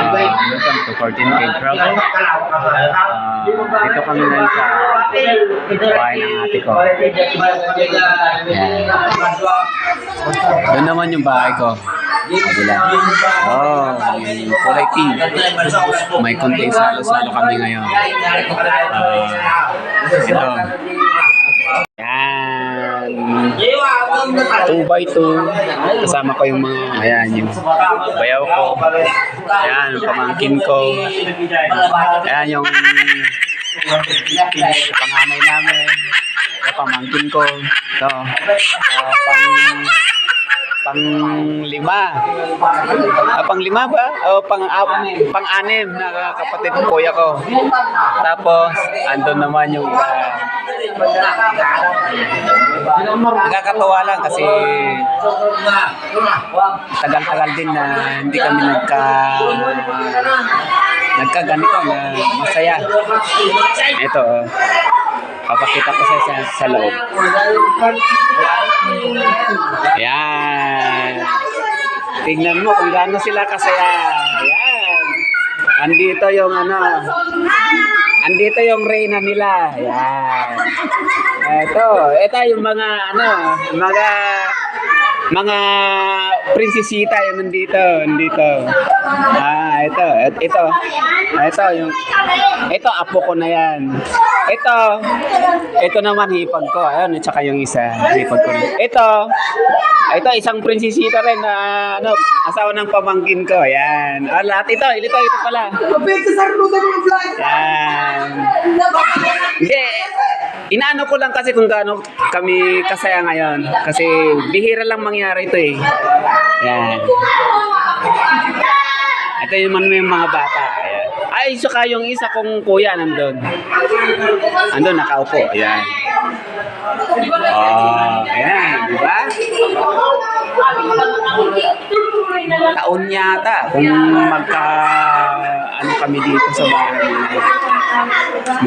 Welcome to 14K Travel. Dito kami ngayon sa bahay ng ate ko. Yan. Doon naman yung bahay ko. Kabila. Oh, yung kulay pink. May konting salo-salo kami ngayon. Ito. Yan. 2x2. Kasama ko yung mga, ayan, yung bayaw ko. Ayan, yung pamangkin ko. Ayan, yung panganay namin. Yung pamangkin ko. Ito. Pang-lima. Pang-lima ba? O pang-anim na kapatid ng kuya ko. Tapos, andun naman yung nakakatawa lang kasi tagal-tagal din na hindi kami nagkaganito na masaya. Ito, papakita ko sa loob. Yan. Tingnan mo kung gaano sila kasaya. Yan. Andito yung andito yung reyna nila. Yan. Ito yung mga mga prinsesita yung nandito. Ito apo ko na yan. Ito naman hipag ko. Ayun, tsaka yung isa hipag ko rin. Ito isang prinsesita rin na asawa ng pamangkin ko. Yan. Lahat ito pala. Yan. Inaano ko lang kasi kung gaano kami kasaya ngayon. Kasi bihira lang mangyari ito eh. Yan. Ito yung mga bata. Ayan. Ay, saka yung isa kong kuya nandun. Andun, nakaupo. Ayan. Ayan. Diba? Taon yata kung kami dito sa bahay.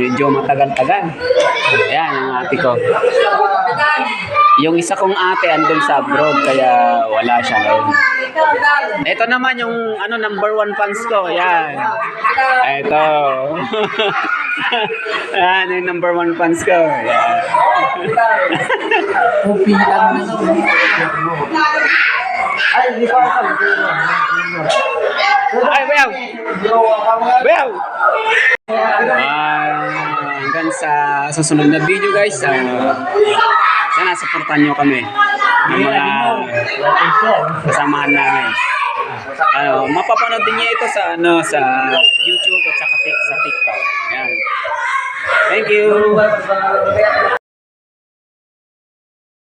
Medyo matagal-tagal. Ayan, ang ate ko. Yung isa kong ate andun sa abroad kaya wala siya ngayon. Ito naman yung number 1 fans ko. Ayan. Ito. Ayan, yung number 1 fans ko. Ayan. Ay, bayaw! Hanggang sa susunod na video guys, sana supportan nyo kami ng mga kasamahan namin. Mapapanood din niyo ito sa YouTube at sa TikTok. Ayan. Thank you.